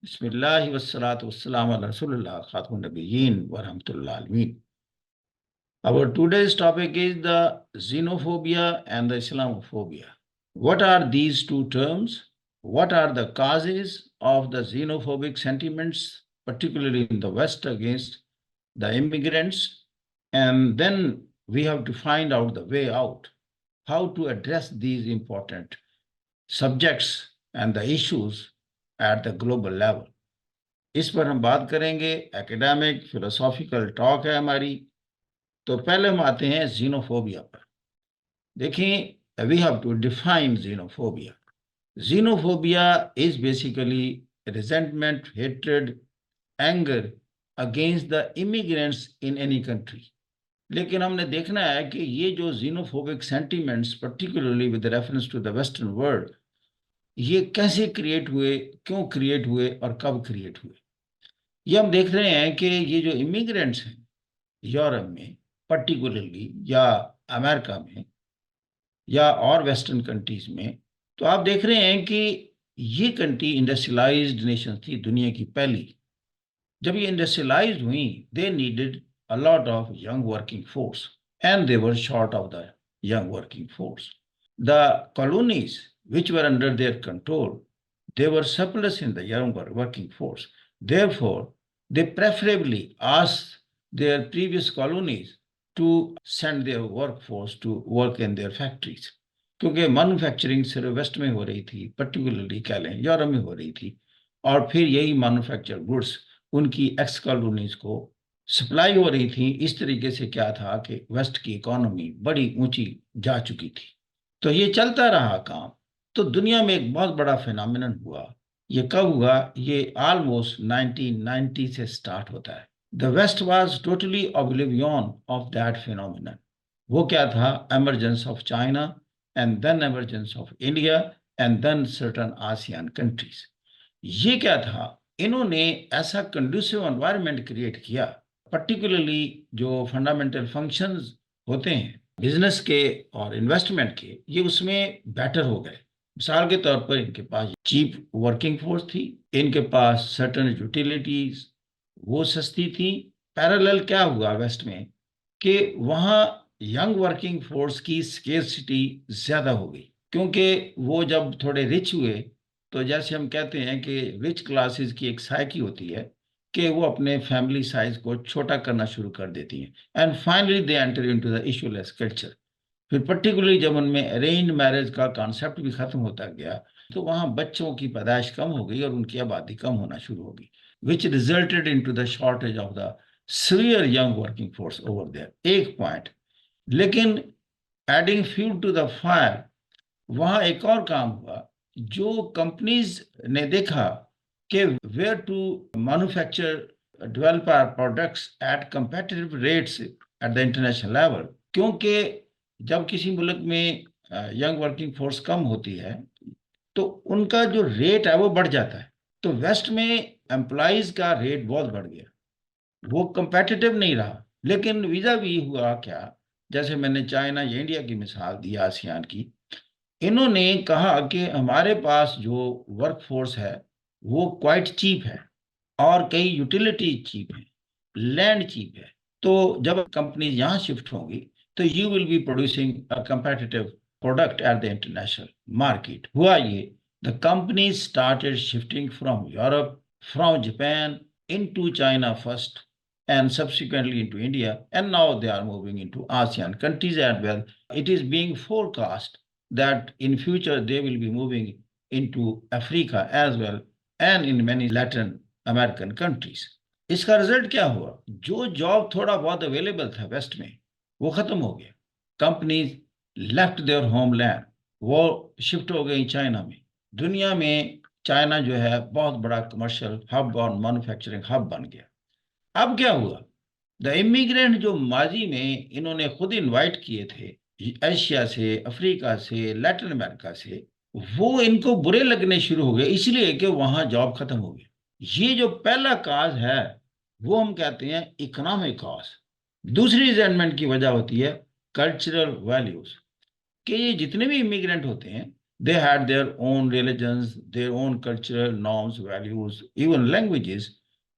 Bismillah wassalatu wassalamu ala Rasulullah Khatmun Nabiyyin wa rahmatullahi alameen. Our today's topic is the xenophobia and the Islamophobia. What are these two terms? What are the causes of the xenophobic sentiments, particularly in the West against the immigrants? And then we have to find out the way out, how to address these important subjects and the issues at the global level. اس پر ہم بات کریں گے. Academic philosophical talk ہے ہماری. تو پہلے ہم آتے ہیں زینوفوبیا پر. دیکھیں, we have to define xenophobia. Xenophobia is basically resentment, hatred, anger against the immigrants in any country. لیکن ہم نے دیکھنا ہے کہ یہ جو xenophobic sentiments particularly with reference to the western world, یہ کیسے کریٹ ہوئے, کیوں کریٹ ہوئے اور کب کریٹ ہوئے. یہ ہم دیکھ رہے ہیں کہ یہ جو امیگرینٹس ہیں یورپ میں پرٹیکولرلی, یا امریکہ میں, یا اور ویسٹرن کنٹریز میں, تو آپ دیکھ رہے ہیں کہ یہ کنٹری انڈسٹریلائزڈ نیشن تھی, دنیا کی پہلی. جب یہ انڈسٹریلائزڈ ہوئیں, دے needed a lot of young working force and they were short of the young working force. The colonies which were under their control, they were surplus in the young working force. Therefore, they preferably asked their previous colonies to send their workforce to work in their factories. کیونکہ manufacturing صرف waste میں ہو رہی تھی, particularly کہہ لیں Europe میں ہو رہی تھی, اور پھر یہی مینوفیکچر گڈس ان کی ایکس کالونیز کو سپلائی ہو رہی تھی. اس طریقے سے کیا تھا کہ ویسٹ کی اکانومی بڑی اونچی جا چکی تھی. تو یہ چلتا رہا کام. تو دنیا میں ایک بہت بڑا فینامینن ہوا. یہ کب ہوا؟ یہ آلموسٹ 1990 سے سٹارٹ ہوتا ہے. The West was totally oblivion of that phenomenon. وہ کیا تھا؟ emergence of China and then emergence of India and then certain ASEAN countries. یہ کیا تھا؟ انہوں نے ایسا کنڈیوسو انوائرمنٹ کریٹ کیا, پرٹیکولرلی جو فنڈامنٹل فنکشنز ہوتے ہیں بزنس کے اور انویسٹمنٹ کے, یہ اس میں بیٹر ہو گئے. مثال کے طور پر ان کے پاس چیپ ورکنگ فورس تھی, ان کے پاس سرٹن یوٹیلیٹیز وہ سستی تھی. پیرالل کیا ہوا ویسٹ میں کہ وہاں ینگ ورکنگ فورس کی اسکیرسٹی زیادہ ہو گئی, کیونکہ وہ جب تھوڑے رچ ہوئے تو جیسے ہم کہتے ہیں کہ رچ کلاسز کی ایک سائیکی ہوتی ہے کہ وہ اپنے فیملی سائز کو چھوٹا کرنا شروع کر دیتی ہیں. And finally they enter into the issue less culture. پھر پرٹیکولرلی جب ان میں ارینج میرج کا کانسیپٹ بھی ختم ہوتا گیا, تو وہاں بچوں کی پیدائش کم ہو گئی اور ان کی آبادی کم ہونا شروع ہو گئی, which resulted into the shortage of the severe young working force over there. ایک پوائنٹ. لیکن adding fuel to the fire, وہاں ایک اور کام ہوا. جو کمپنیز نے دیکھا کہ where to manufacture, develop our products at competitive rates at the international level. کیونکہ جب کسی ملک میں ینگ ورکنگ فورس کم ہوتی ہے تو ان کا جو ریٹ ہے وہ بڑھ جاتا ہے. تو ویسٹ میں امپلائیز کا ریٹ بہت بڑھ گیا, وہ کمپیٹیٹو نہیں رہا. لیکن ویزا بھی ہوا کیا, جیسے میں نے چائنا یا انڈیا کی مثال دی آسیان کی, انہوں نے کہا کہ ہمارے پاس جو ورک فورس ہے وہ کوائٹ چیپ ہے, اور کئی یوٹیلیٹی چیپ ہیں, لینڈ چیپ ہے. تو جب کمپنیز یہاں شفٹ ہوں گی تو you will be producing a competitive product at the international market. ہوا یہ, the companies started shifting from Europe, from Japan into China first, and subsequently into India, and now they are moving into ASEAN countries as well. It is being forecast that in future they will be moving into Africa as well, and in many Latin American countries. اس کا result کیا ہوا؟ جو job تھوڑا بہت available تھا waste میں وہ ختم ہو گیا. Companies left their homeland, وہ شفٹ ہو گئی چائنا میں. دنیا میں چائنا جو ہے بہت بڑا کمرشل ہب اور مینوفیکچرنگ ہب بن گیا. اب کیا ہوا؟ دا امیگرینٹ جو ماضی میں انہوں نے خود انوائٹ کیے تھے ایشیا سے, افریقہ سے, لیٹن امریکہ سے, وہ ان کو برے لگنے شروع ہو گئے, اس لیے کہ وہاں جاب ختم ہو گئی. یہ جو پہلا کاز ہے وہ ہم کہتے ہیں اکنامک کاز. دوسری ریزنٹمنٹ کی وجہ ہوتی ہے کلچرل ویلیوز, کہ یہ جتنے بھی امیگرینٹ ہوتے ہیں They had their own religions, their own cultural norms, values, even languages.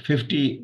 50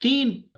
3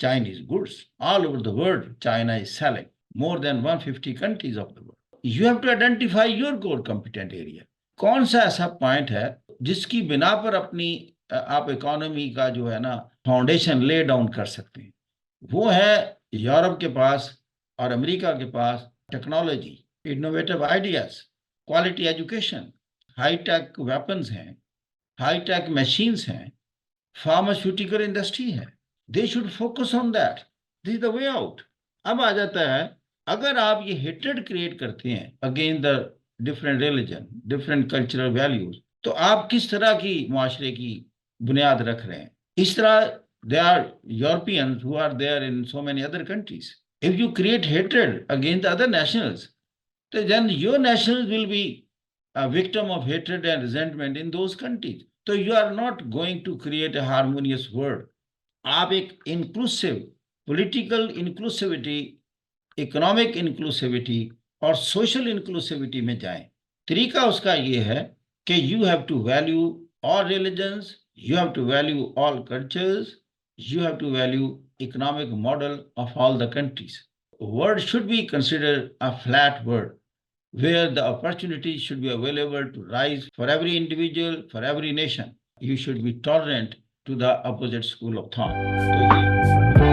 Chinese goods all over the world. China is selling more than 150 countries of the world. you have to identify your core competent area. کون سا ایسا point ہے جس کی بنا پر اپنی آپ economy کا جو ہے نا فاؤنڈیشن لے ڈاؤن کر سکتے ہیں. وہ ہے یورپ کے پاس اور امریکہ کے پاس technology, innovative ideas, quality education, high tech weapons ہیں، ہائی ٹیک مشینز ہیں، فارماسیوٹیکل انڈسٹری ہے. They should focus on that. This is the way out. اب آ جاتا ہے اگر آپ یہ ہیٹریڈ کریٹ کرتے ہیں again the different religion, different cultural values, تو آپ کس طرح کی معاشرے کی بنیاد رکھ رہے ہیں؟ اس طرح they are Europeans who are there in so many other countries. If you create hatred against the other nationals, then your nationals will be a victim of hatred and resentment in those countries. So you are not going to create a harmonious world. آپ ایک inclusive political inclusivity, economic inclusivity اور social inclusivity میں جائیں. طریقہ اس کا یہ ہے کہ you have to value all religions, you have to value all cultures, you have to value economic model of all the countries. World should be considered a flat world where the opportunities should be available to rise for every individual, for every nation. You should be tolerant to the opposite school of thought.